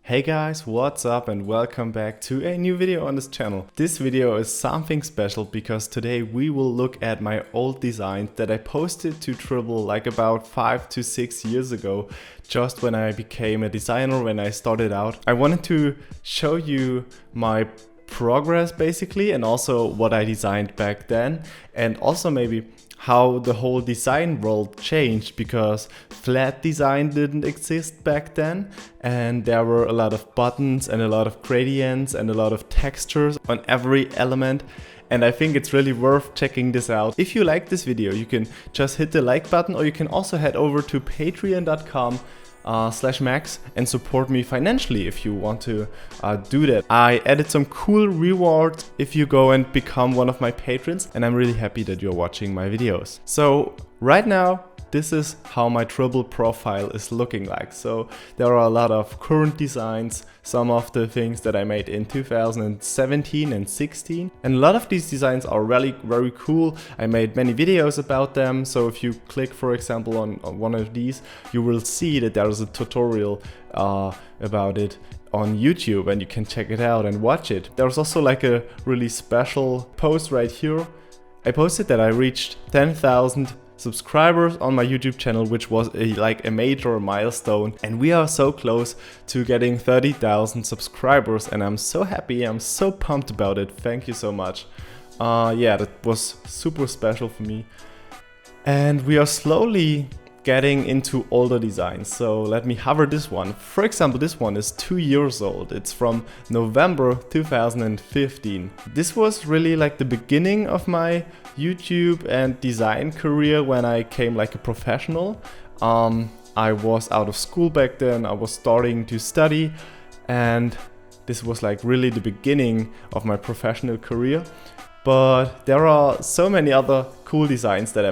Hey guys, what's up and welcome back to a new video on this channel. This video is something special because today we will look at my old designs that I posted to Dribbble like about 5 to 6 years ago, just when I became a designer, when I started out. I wanted to show you my progress basically, and also what I designed back then, and also maybe how the whole design world changed, because flat design didn't exist back then and there were a lot of buttons and a lot of gradients and a lot of textures on every element. And I think it's really worth checking this out. If you like this video, you can just hit the like button, or you can also head over to patreon.com/max and support me financially if you want to do that. I added some cool rewards if you go and become one of my patrons, and I'm really happy that you're watching my videos. So right now, this is how my Dribbble profile is looking like. So there are a lot of current designs, some of the things that I made in 2017 and 16. And a lot of these designs are really very cool. I made many videos about them. So if you click, for example, on one of these, you will see that there is a tutorial about it on YouTube, and you can check it out and watch it. There's also like a really special post right here. I posted that I reached 10,000 subscribers on my YouTube channel, which was like a major milestone, and we are so close to getting 30,000 subscribers, and I'm so happy, I'm so pumped about it. Thank you so much. Yeah, that was super special for me, and we are slowly getting into older designs. So let me hover this one. For example, this one is 2 years old. It's from November 2015. This was really like the beginning of my YouTube and design career when I came like a professional. I was out of school back then. I was starting to study, and this was like really the beginning of my professional career. But there are so many other cool designs that I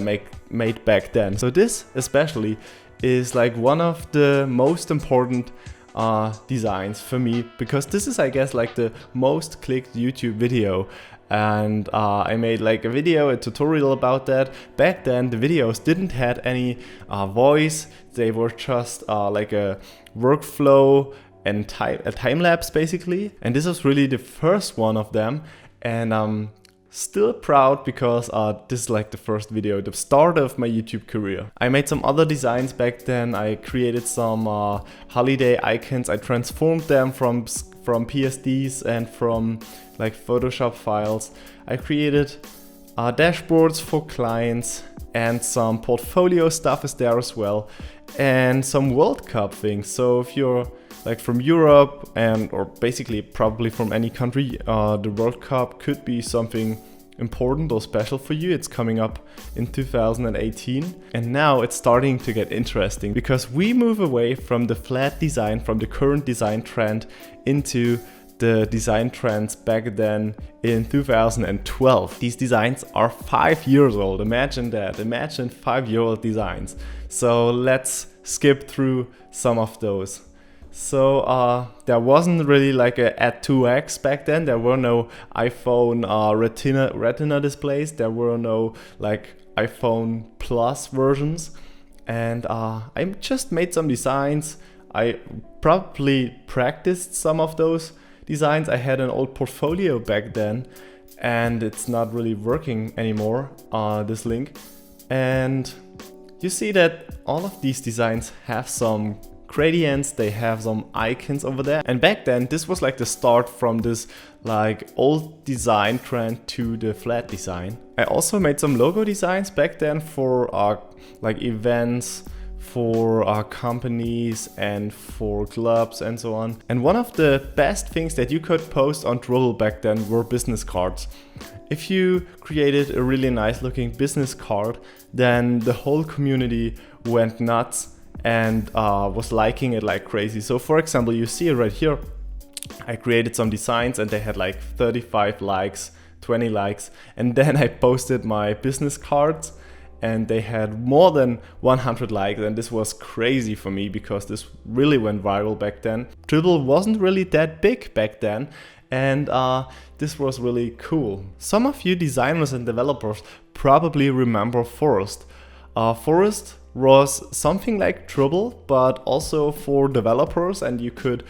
made back then. So this especially is like one of the most important designs for me, because this is, I guess, like the most clicked YouTube video. And I made like a video, a tutorial about that. Back then the videos didn't have any voice. They were just like a workflow and a time lapse basically. And this was really the first one of them. And still proud because this is like the first video, the start of my YouTube career. I made some other designs back then. I created some holiday icons. I transformed them from PSDs and from like Photoshop files. I created dashboards for clients, and some portfolio stuff is there as well, and some World Cup things. So if you're like from Europe or basically probably from any country, the World Cup could be something important or special for you. It's coming up in 2018, and now it's starting to get interesting because we move away from the flat design, from the current design trend, into the design trends back then in 2012. These designs are 5 years old. Imagine that. Imagine 5-year-old designs. So let's skip through some of those. So there wasn't really like a at 2x back then. There were no iPhone retina displays. There were no like iPhone Plus versions. And I just made some designs. I probably practiced some of those designs. I had an old portfolio back then, and it's not really working anymore, this link. And you see that all of these designs have some gradients, they have some icons over there. And back then this was like the start from this like old design trend to the flat design. I also made some logo designs back then for like events, for companies and for clubs and so on. And one of the best things that you could post on Dribbble back then were business cards. If you created a really nice looking business card, then the whole community went nuts and was liking it like crazy. So for example, you see it right here. I created some designs and they had like 35 likes, 20 likes, and then I posted my business cards and they had more than 100 likes, and this was crazy for me because this really went viral back then. Dribbble wasn't really that big back then, and this was really cool. Some of you designers and developers probably remember Forest. Forest was something like Dribbble, but also for developers, and you could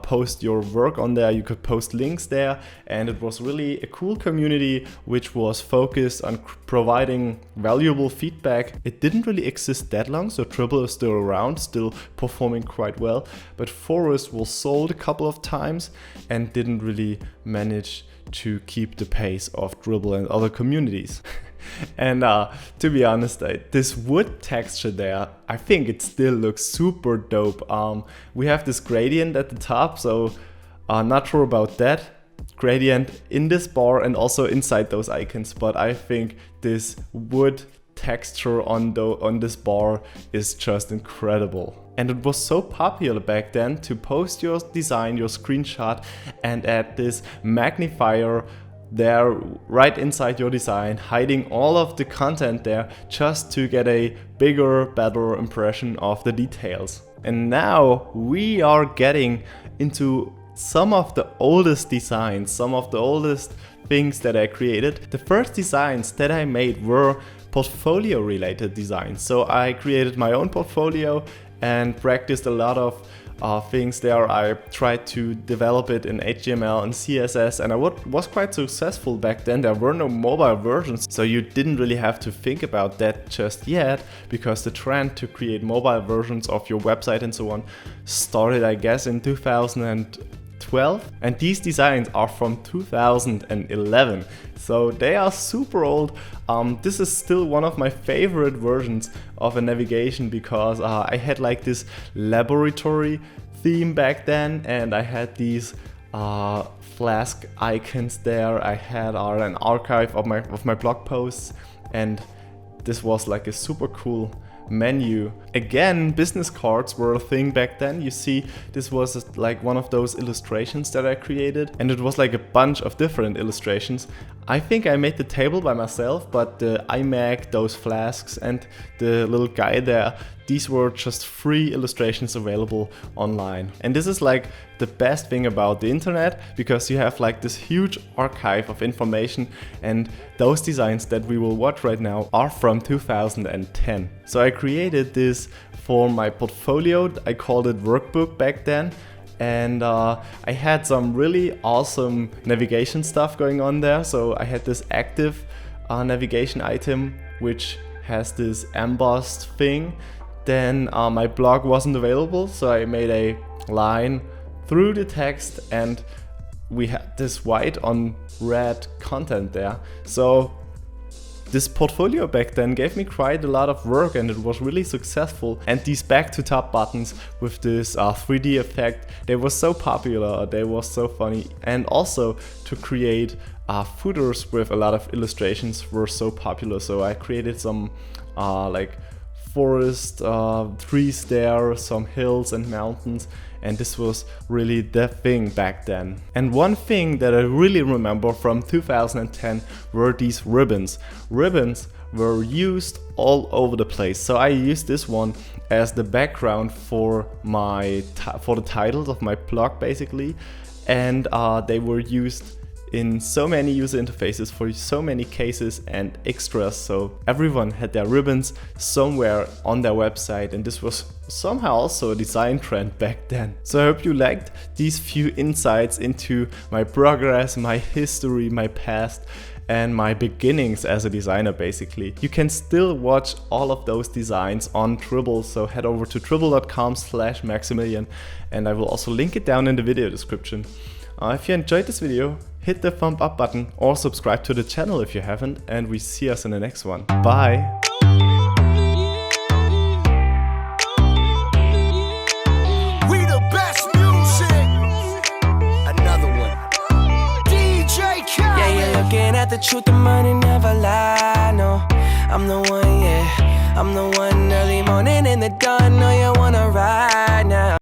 post your work on there, you could post links there, and it was really a cool community which was focused on providing valuable feedback. It didn't really exist that long, so Dribbble is still around, still performing quite well, but Forest was sold a couple of times and didn't really manage to keep the pace of Dribbble and other communities. And to be honest, this wood texture there, I think it still looks super dope. We have this gradient at the top, so not sure about that gradient in this bar and also inside those icons, but I think this wood texture on this bar is just incredible. And it was so popular back then to post your design, your screenshot, and add this magnifier there right inside your design, hiding all of the content there just to get a bigger, better impression of the details. And now we are getting into some of the oldest designs, some of the oldest things that I created. The first designs that I made were portfolio related designs. So I created my own portfolio and practiced a lot of things there. I tried to develop it in HTML and CSS, and I was quite successful back then. There were no mobile versions, so you didn't really have to think about that just yet, because the trend to create mobile versions of your website and so on started, I guess, in 2012, and these designs are from 2011, so they are super old. This is still one of my favorite versions of a navigation, because I had like this laboratory theme back then, and I had these Flask icons there. I had an archive of my blog posts, and this was like a super cool menu. Again, business cards were a thing back then. You see, this was like one of those illustrations that I created, and it was like a bunch of different illustrations. I think I made the table by myself, but the iMac, those flasks, and the little guy there, these were just free illustrations available online. And this is like the best thing about the internet, because you have like this huge archive of information, and those designs that we will watch right now are from 2010. So I created this for my portfolio. I called it Workbook back then. And I had some really awesome navigation stuff going on there. So I had this active navigation item, which has this embossed thing. Then my blog wasn't available, so I made a line through the text, and we had this white on red content there. So this portfolio back then gave me quite a lot of work, and it was really successful. And these back to top buttons with this 3D effect, they were so popular, they were so funny. And also to create footers with a lot of illustrations were so popular. So I created some like forest, trees there, some hills and mountains, and this was really the thing back then. And one thing that I really remember from 2010 were these ribbons. Ribbons were used all over the place. So I used this one as the background for the titles of my blog basically, and they were used in so many user interfaces for so many cases and extras, so everyone had their ribbons somewhere on their website, and this was somehow also a design trend back then. So I hope you liked these few insights into my progress, my history, my past, and my beginnings as a designer basically. You can still watch all of those designs on Dribbble, so head over to dribbble.com/Maximilian, and I will also link it down in the video description. If you enjoyed this video, hit the thumb up button or subscribe to the channel if you haven't, and we see us in the next one. Bye! At the truth, the money never lie, no. I'm the one, yeah. I'm the one early morning in the dawn, know you wanna ride.